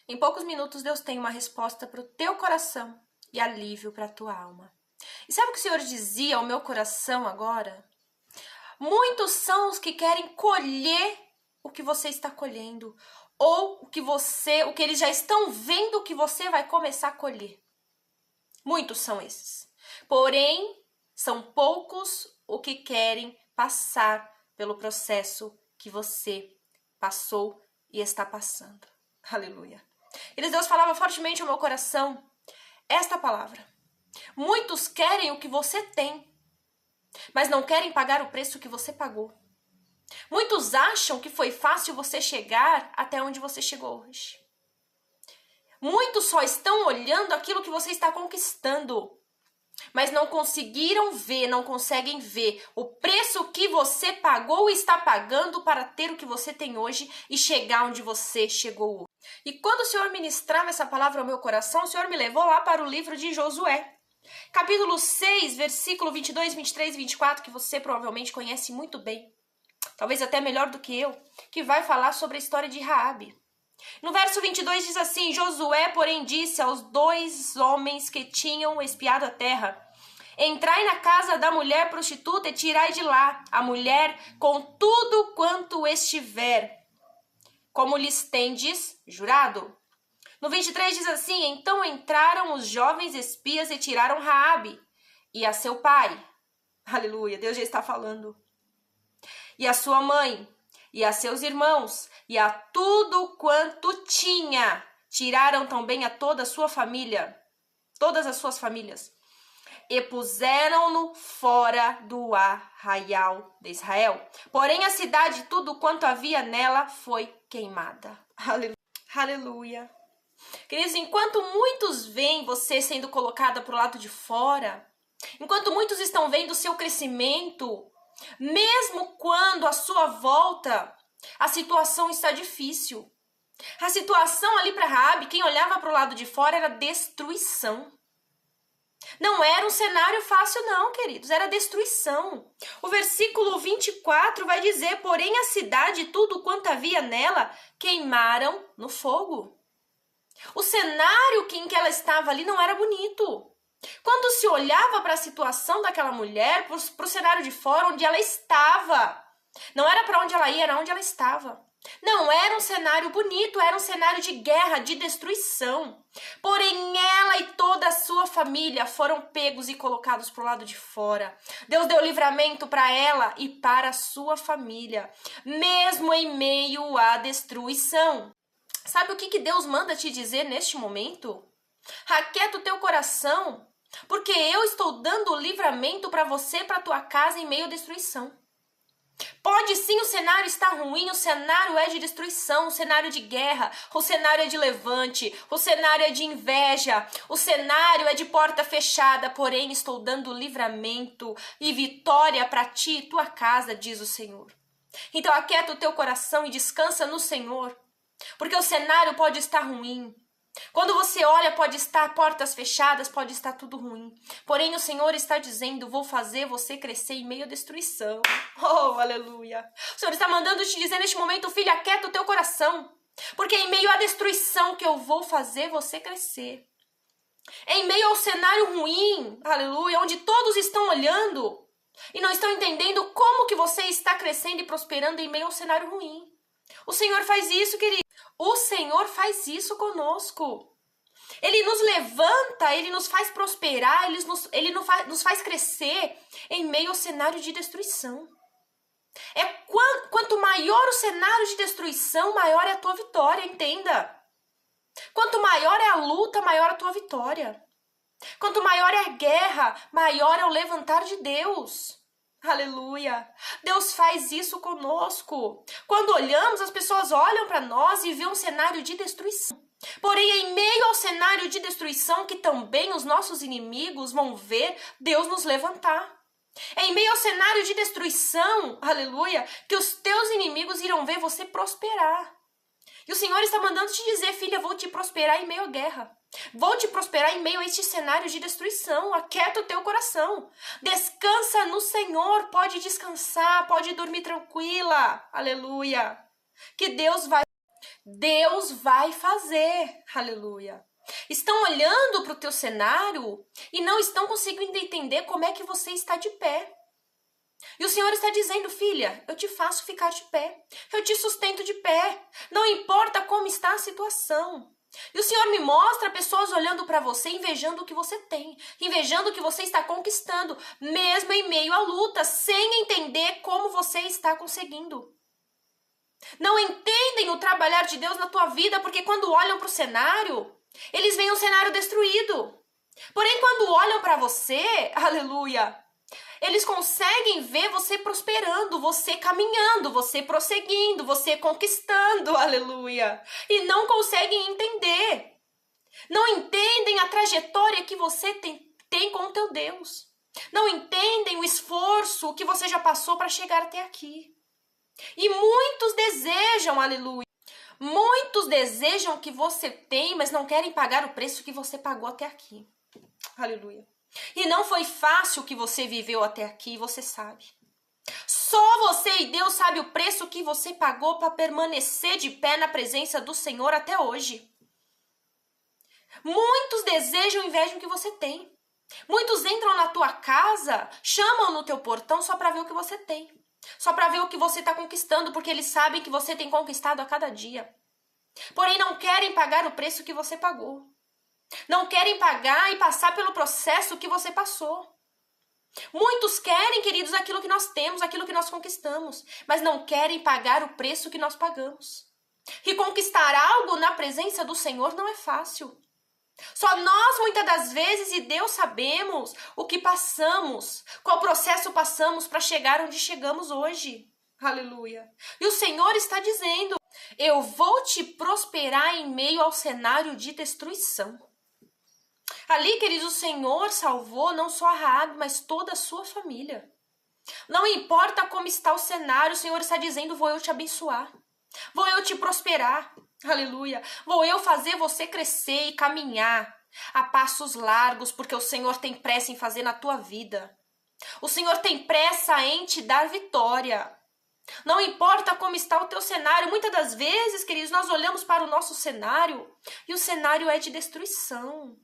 Em poucos minutos, Deus tem uma resposta para o teu coração e alívio para a tua alma. E sabe o que o Senhor dizia ao meu coração agora? Muitos são os que querem colher o que você está colhendo, ou o que eles já estão vendo que você vai começar a colher. Muitos são esses. Porém, são poucos o que querem passar pelo processo que você passou e está passando. Aleluia. Deus falava fortemente ao meu coração esta palavra. Muitos querem o que você tem, mas não querem pagar o preço que você pagou. Muitos acham que foi fácil você chegar até onde você chegou hoje. Muitos só estão olhando aquilo que você está conquistando, mas não conseguiram ver, não conseguem ver o preço que você pagou e está pagando para ter o que você tem hoje e chegar onde você chegou hoje. E quando o Senhor ministrava essa palavra ao meu coração, o Senhor me levou lá para o livro de Josué. Capítulo 6, versículo 22, 23 e 24, que você provavelmente conhece muito bem. Talvez até melhor do que eu, que vai falar sobre a história de Raabe. No verso 22 diz assim: Josué, porém, disse aos 2 homens que tinham espiado a terra: entrai na casa da mulher prostituta e tirai de lá a mulher com tudo quanto estiver, como lhes tendes jurado. No 23 diz assim: então entraram os jovens espias e tiraram Raabe e a seu pai. Aleluia, Deus já está falando. E a sua mãe, e a seus irmãos, e a tudo quanto tinha. Tiraram também a toda a sua família, todas as suas famílias, e puseram-no fora do arraial de Israel. Porém a cidade, tudo quanto havia nela, foi queimada. Aleluia. Aleluia. Queridos, enquanto muitos veem você sendo colocada para o lado de fora, enquanto muitos estão vendo o seu crescimento, mesmo quando à sua volta a situação está difícil. A situação ali para Raabe, quem olhava para o lado de fora, era destruição. Não era um cenário fácil não, queridos, era destruição. O versículo 24 vai dizer: porém a cidade e tudo quanto havia nela queimaram no fogo. O cenário em que ela estava ali não era bonito. Quando se olhava para a situação daquela mulher, para o cenário de fora, onde ela estava, não era para onde ela ia, era onde ela estava. Não era um cenário bonito, era um cenário de guerra, de destruição. Porém, ela e toda a sua família foram pegos e colocados para o lado de fora. Deus deu livramento para ela e para a sua família, mesmo em meio à destruição. Sabe o que Deus manda te dizer neste momento? Aquieta o teu coração, porque eu estou dando livramento para você, para tua casa em meio à destruição. Pode sim o cenário estar ruim, o cenário é de destruição, o cenário de guerra, o cenário é de levante, o cenário é de inveja, o cenário é de porta fechada, porém estou dando livramento e vitória para ti e tua casa, diz o Senhor. Então aquieta o teu coração e descansa no Senhor, porque o cenário pode estar ruim. Quando você olha, pode estar portas fechadas, pode estar tudo ruim. Porém, o Senhor está dizendo: vou fazer você crescer em meio à destruição. Oh, aleluia. O Senhor está mandando te dizer neste momento: filha, aquieta o teu coração, porque é em meio à destruição que eu vou fazer você crescer. É em meio ao cenário ruim, aleluia, onde todos estão olhando e não estão entendendo como que você está crescendo e prosperando em meio ao cenário ruim. O Senhor faz isso, querido. O Senhor faz isso conosco. Ele nos levanta, Ele nos faz prosperar, Ele nos faz crescer em meio ao cenário de destruição. Quanto maior o cenário de destruição, maior é a tua vitória, entenda. Quanto maior é a luta, maior a tua vitória. Quanto maior é a guerra, maior é o levantar de Deus. Aleluia! Deus faz isso conosco. Quando olhamos, as pessoas olham para nós e vêem um cenário de destruição. Porém, em meio ao cenário de destruição que também os nossos inimigos vão ver, Deus nos levantar. É em meio ao cenário de destruição, aleluia, que os teus inimigos irão ver você prosperar. E o Senhor está mandando te dizer: filha, vou te prosperar em meio à guerra. Vou te prosperar em meio a este cenário de destruição. Aquieta o teu coração. Descansa no Senhor. Pode descansar, pode dormir tranquila. Aleluia. Que Deus Deus vai fazer. Aleluia. Estão olhando para o teu cenário e não estão conseguindo entender como é que você está de pé. E o Senhor está dizendo, filha, eu te faço ficar de pé. Eu te sustento de pé. Não importa como está a situação. E o Senhor me mostra pessoas olhando para você, invejando o que você tem, invejando o que você está conquistando, mesmo em meio à luta, sem entender como você está conseguindo. Não entendem o trabalhar de Deus na tua vida, porque quando olham para o cenário, eles veem um cenário destruído. Porém, quando olham para você, aleluia, eles conseguem ver você prosperando, você caminhando, você prosseguindo, você conquistando, aleluia. E não conseguem entender. Não entendem a trajetória que você tem com o teu Deus. Não entendem o esforço que você já passou para chegar até aqui. E muitos desejam, aleluia. Muitos desejam o que você tem, mas não querem pagar o preço que você pagou até aqui. Aleluia. E não foi fácil o que você viveu até aqui, você sabe. Só você e Deus sabe o preço que você pagou para permanecer de pé na presença do Senhor até hoje. Muitos desejam e invejam o que você tem. Muitos entram na tua casa, chamam no teu portão só para ver o que você tem. Só para ver o que você está conquistando, porque eles sabem que você tem conquistado a cada dia. Porém, não querem pagar o preço que você pagou. Não querem pagar e passar pelo processo que você passou. Muitos querem, queridos, aquilo que nós temos, aquilo que nós conquistamos, mas não querem pagar o preço que nós pagamos. E conquistar algo na presença do Senhor não é fácil. Só nós, muitas das vezes, e Deus sabemos o que passamos, qual processo passamos para chegar onde chegamos hoje. Aleluia. E o Senhor está dizendo, eu vou te prosperar em meio ao cenário de destruição. Ali, queridos, o Senhor salvou não só a Raabe, mas toda a sua família. Não importa como está o cenário, o Senhor está dizendo, vou eu te abençoar. Vou eu te prosperar. Aleluia. Vou eu fazer você crescer e caminhar a passos largos, porque o Senhor tem pressa em fazer na tua vida. O Senhor tem pressa em te dar vitória. Não importa como está o teu cenário. Muitas das vezes, queridos, nós olhamos para o nosso cenário e o cenário é de destruição.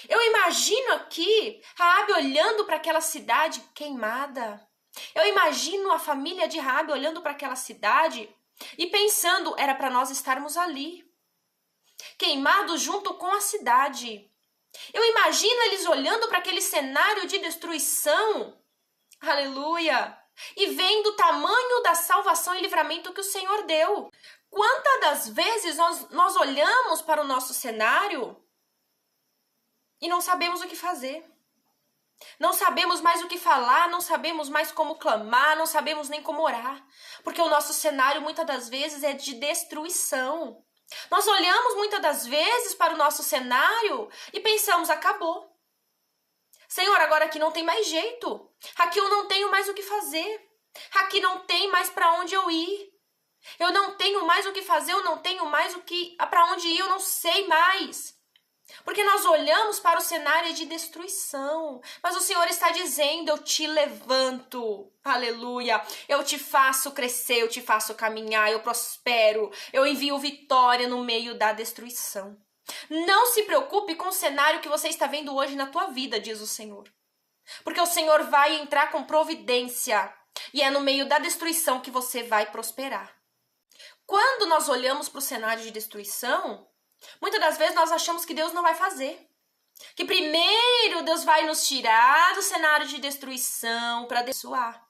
Eu imagino aqui Raabe olhando para aquela cidade queimada. Eu imagino a família de Raabe olhando para aquela cidade e pensando, era para nós estarmos ali, queimados junto com a cidade. Eu imagino eles olhando para aquele cenário de destruição, aleluia, e vendo o tamanho da salvação e livramento que o Senhor deu. Quantas das vezes nós olhamos para o nosso cenário e não sabemos o que fazer? Não sabemos mais o que falar, não sabemos mais como clamar, não sabemos nem como orar. Porque o nosso cenário muitas das vezes é de destruição. Nós olhamos muitas das vezes para o nosso cenário e pensamos, acabou. Senhor, agora aqui não tem mais jeito. Aqui eu não tenho mais o que fazer. Aqui não tem mais para onde eu ir. Eu não tenho mais o que fazer, eu não tenho mais para onde ir, eu não sei mais. Porque nós olhamos para o cenário de destruição, mas o Senhor está dizendo, eu te levanto, aleluia, eu te faço crescer, eu te faço caminhar, eu prospero, eu envio vitória no meio da destruição. Não se preocupe com o cenário que você está vendo hoje na tua vida, diz o Senhor, porque o Senhor vai entrar com providência e é no meio da destruição que você vai prosperar. Quando nós olhamos para o cenário de destruição, muitas das vezes nós achamos que Deus não vai fazer. Que primeiro Deus vai nos tirar do cenário de destruição para abençoar.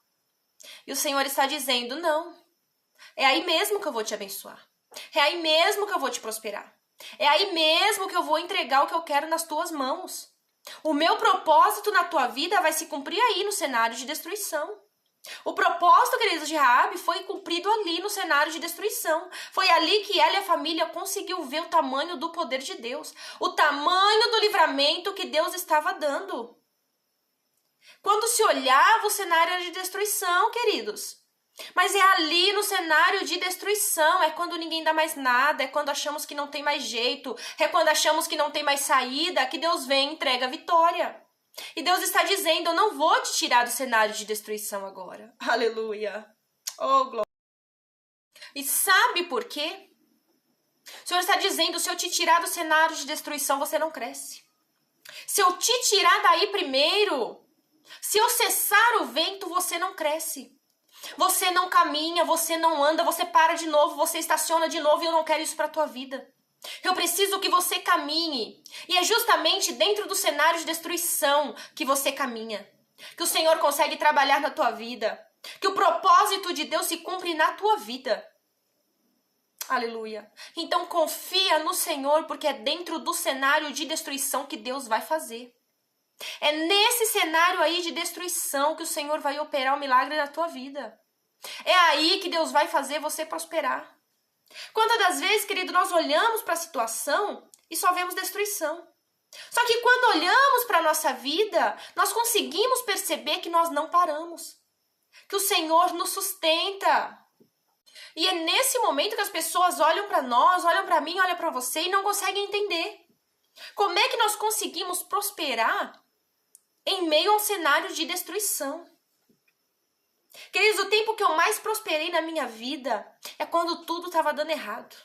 E o Senhor está dizendo, não. É aí mesmo que eu vou te abençoar. É aí mesmo que eu vou te prosperar. É aí mesmo que eu vou entregar o que eu quero nas tuas mãos. O meu propósito na tua vida vai se cumprir aí no cenário de destruição. O propósito, queridos, de Raabe foi cumprido ali no cenário de destruição. Foi ali que ela e a família conseguiu ver o tamanho do poder de Deus, o tamanho do livramento que Deus estava dando. Quando se olhava, o cenário era de destruição, queridos. Mas é ali no cenário de destruição, é quando ninguém dá mais nada, é quando achamos que não tem mais jeito, é quando achamos que não tem mais saída, que Deus vem e entrega a vitória. E Deus está dizendo, eu não vou te tirar do cenário de destruição agora. Aleluia. Oh, glória. E sabe por quê? O Senhor está dizendo, se eu te tirar do cenário de destruição, você não cresce. Se eu te tirar daí primeiro, se eu cessar o vento, você não cresce. Você não caminha, você não anda, você para de novo, você estaciona de novo e eu não quero isso para a tua vida. Eu preciso que você caminhe. E é justamente dentro do cenário de destruição que você caminha. Que o Senhor consegue trabalhar na tua vida. Que o propósito de Deus se cumpre na tua vida. Aleluia. Então confia no Senhor, porque é dentro do cenário de destruição que Deus vai fazer. É nesse cenário aí de destruição que o Senhor vai operar o milagre na tua vida. É aí que Deus vai fazer você prosperar. Quantas das vezes, querido, nós olhamos para a situação e só vemos destruição. Só que quando olhamos para a nossa vida, nós conseguimos perceber que nós não paramos. Que o Senhor nos sustenta. E é nesse momento que as pessoas olham para nós, olham para mim, olham para você e não conseguem entender. Como é que nós conseguimos prosperar em meio a um cenário de destruição? Queridos, o tempo que eu mais prosperei na minha vida é quando tudo estava dando errado.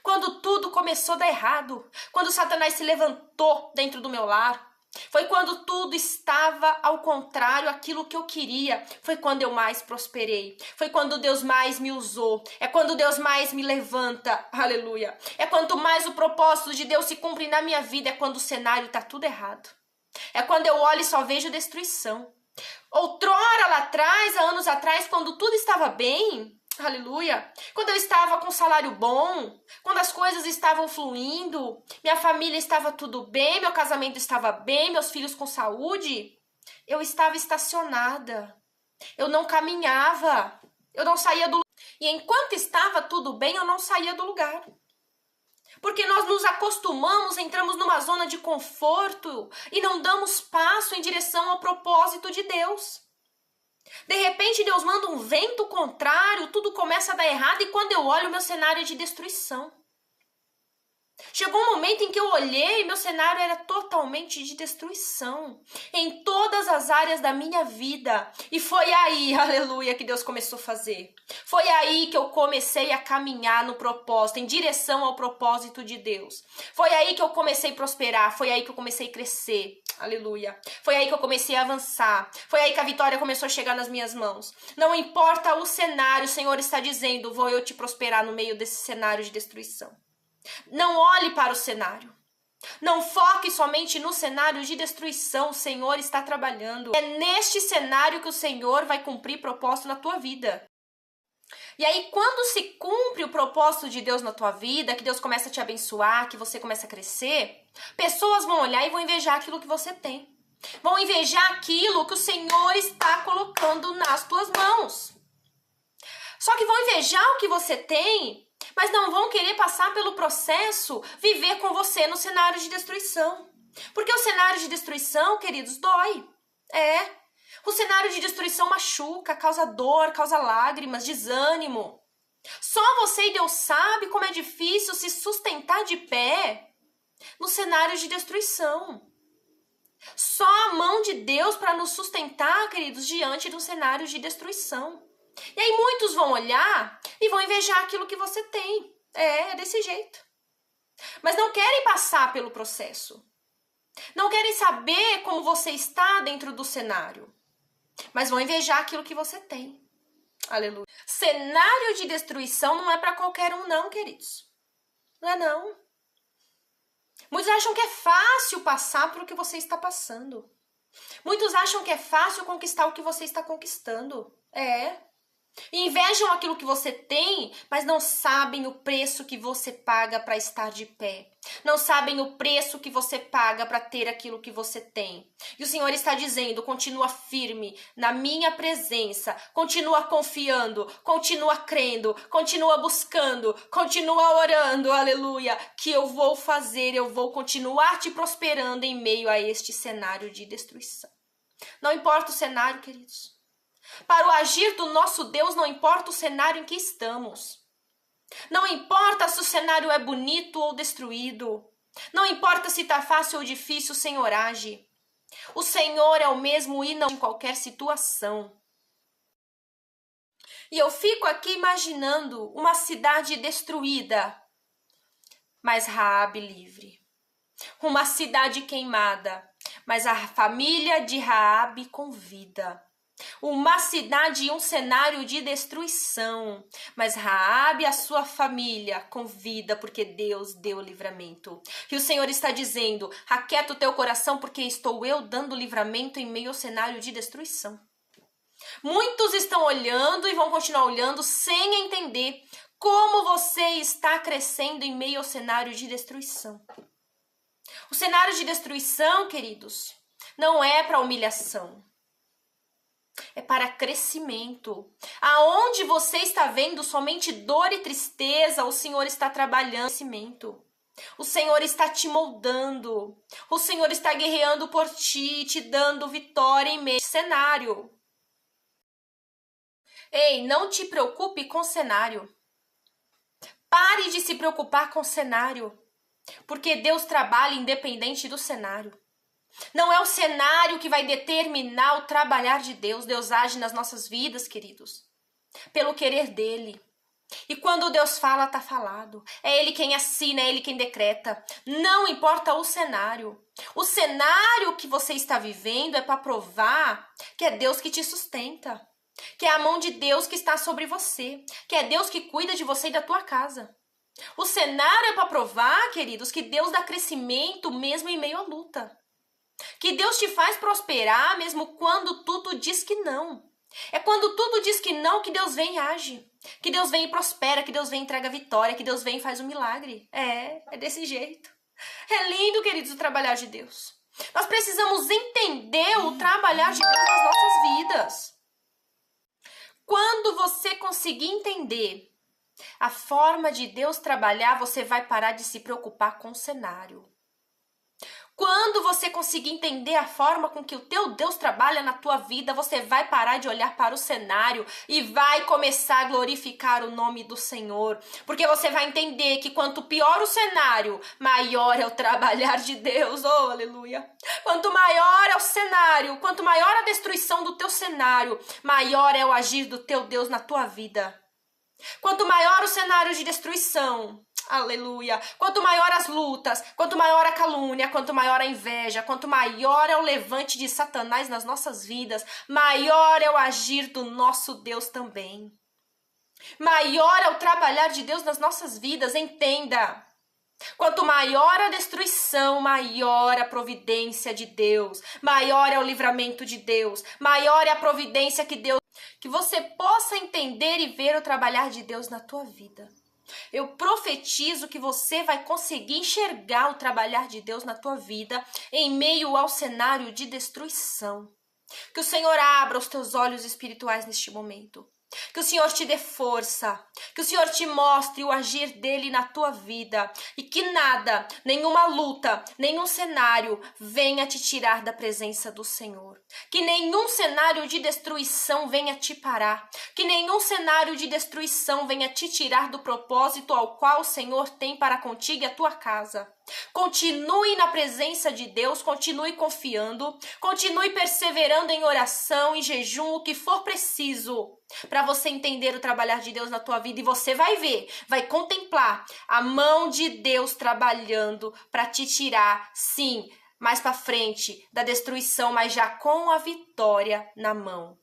Quando tudo começou a dar errado. Quando Satanás se levantou dentro do meu lar. Foi quando tudo estava ao contrário aquilo que eu queria. Foi quando eu mais prosperei. Foi quando Deus mais me usou. É quando Deus mais me levanta. Aleluia. É quanto mais o propósito de Deus se cumpre na minha vida. É quando o cenário está tudo errado. É quando eu olho e só vejo destruição. Outrora, lá atrás, há anos atrás, quando tudo estava bem, aleluia, quando eu estava com salário bom, quando as coisas estavam fluindo, minha família estava tudo bem, meu casamento estava bem, meus filhos com saúde, eu estava estacionada, eu não caminhava, eu não saía do lugar. E enquanto estava tudo bem, eu não saía do lugar. Porque nós nos acostumamos, entramos numa zona de conforto e não damos passo em direção ao propósito de Deus. De repente, Deus manda um vento contrário, tudo começa a dar errado e quando eu olho, meu cenário é de destruição. Chegou um momento em que eu olhei e meu cenário era totalmente de destruição em todas as áreas da minha vida. E foi aí, aleluia, que Deus começou a fazer. Foi aí que eu comecei a caminhar no propósito, em direção ao propósito de Deus. Foi aí que eu comecei a prosperar, foi aí que eu comecei a crescer. Aleluia. Foi aí que eu comecei a avançar. Foi aí que a vitória começou a chegar nas minhas mãos. Não importa o cenário, o Senhor está dizendo, vou eu te prosperar no meio desse cenário de destruição. Não olhe para o cenário. Não foque somente no cenário de destruição. O Senhor está trabalhando. É neste cenário que o Senhor vai cumprir propósito na tua vida. E aí, quando se cumpre o propósito de Deus na tua vida, que Deus começa a te abençoar, que você começa a crescer, pessoas vão olhar e vão invejar aquilo que você tem. Vão invejar aquilo que o Senhor está colocando nas tuas mãos. Só que vão invejar o que você tem, mas não vão querer passar pelo processo, viver com você no cenário de destruição. Porque o cenário de destruição, queridos, dói. O cenário de destruição machuca, causa dor, causa lágrimas, desânimo. Só você e Deus sabe como é difícil se sustentar de pé no cenário de destruição. Só a mão de Deus para nos sustentar, queridos, diante do cenário de destruição. E aí muitos vão olhar e vão invejar aquilo que você tem. É desse jeito. Mas não querem passar pelo processo. Não querem saber como você está dentro do cenário. Mas vão invejar aquilo que você tem. Aleluia. Cenário de destruição não é para qualquer um não, queridos. Não é não. Muitos acham que é fácil passar por o que você está passando. Muitos acham que é fácil conquistar o que você está conquistando. E invejam aquilo que você tem, mas não sabem o preço que você paga para estar de pé. Não sabem o preço que você paga para ter aquilo que você tem. E o Senhor está dizendo, continua firme na minha presença, continua confiando, continua crendo, continua buscando, continua orando, aleluia, que eu vou fazer, eu vou continuar te prosperando em meio a este cenário de destruição. Não importa o cenário, queridos. Para o agir do nosso Deus, não importa o cenário em que estamos. Não importa se o cenário é bonito ou destruído. Não importa se está fácil ou difícil, o Senhor age. O Senhor é o mesmo e não em qualquer situação. E eu fico aqui imaginando uma cidade destruída. mas Raabe livre. Uma cidade queimada, mas a família de Raabe com vida. Uma cidade e um cenário de destruição, mas Raabe e a sua família com vida, porque Deus deu livramento. E o Senhor está dizendo: aquieta o teu coração, porque estou eu dando livramento em meio ao cenário de destruição. Muitos estão olhando e vão continuar olhando sem entender como você está crescendo em meio ao cenário de destruição. O cenário de destruição, queridos, não é para humilhação. É para crescimento. Aonde você está vendo somente dor e tristeza, o Senhor está trabalhando crescimento. O Senhor está te moldando. O Senhor está guerreando por ti, te dando vitória em meio ao cenário. Ei, não te preocupe com o cenário. Pare de se preocupar com o cenário, porque Deus trabalha independente do cenário. Não é o cenário que vai determinar o trabalhar de Deus. Deus age nas nossas vidas, queridos, pelo querer dele. E quando Deus fala, tá falado. É Ele quem assina, é Ele quem decreta. Não importa o cenário. O cenário que você está vivendo é para provar que é Deus que te sustenta, que é a mão de Deus que está sobre você, que é Deus que cuida de você e da tua casa. O cenário é para provar, queridos, que Deus dá crescimento mesmo em meio à luta. Que Deus te faz prosperar mesmo quando tudo diz que não. É quando tudo diz que não que Deus vem e age. Que Deus vem e prospera, que Deus vem e entrega a vitória, que Deus vem e faz um milagre. É desse jeito. É lindo, queridos, o trabalhar de Deus. Nós precisamos entender o trabalhar de Deus nas nossas vidas. Quando você conseguir entender a forma de Deus trabalhar, você vai parar de se preocupar com o cenário. Quando você conseguir entender a forma com que o teu Deus trabalha na tua vida, você vai parar de olhar para o cenário e vai começar a glorificar o nome do Senhor. Porque você vai entender que quanto pior o cenário, maior é o trabalhar de Deus. Oh, aleluia! Quanto maior é o cenário, quanto maior a destruição do teu cenário, maior é o agir do teu Deus na tua vida. Quanto maior o cenário de destruição, aleluia, quanto maior as lutas, quanto maior a calúnia, quanto maior a inveja, quanto maior é o levante de Satanás nas nossas vidas, maior é o agir do nosso Deus também. Maior é o trabalhar de Deus nas nossas vidas, entenda. Quanto maior a destruição, maior a providência de Deus, maior é o livramento de Deus, maior é a providência que Deus... Que você possa entender e ver o trabalhar de Deus na tua vida. Eu profetizo que você vai conseguir enxergar o trabalhar de Deus na tua vida em meio ao cenário de destruição. Que o Senhor abra os teus olhos espirituais neste momento. Que o Senhor te dê força, que o Senhor te mostre o agir dele na tua vida e que nada, nenhuma luta, nenhum cenário venha te tirar da presença do Senhor. Que nenhum cenário de destruição venha te parar, que nenhum cenário de destruição venha te tirar do propósito ao qual o Senhor tem para contigo e a tua casa. Continue na presença de Deus, continue confiando, continue perseverando em oração, em jejum, o que for preciso, para você entender o trabalhar de Deus na tua vida. E você vai ver, vai contemplar a mão de Deus trabalhando para te tirar, sim, mais para frente da destruição, mas já com a vitória na mão.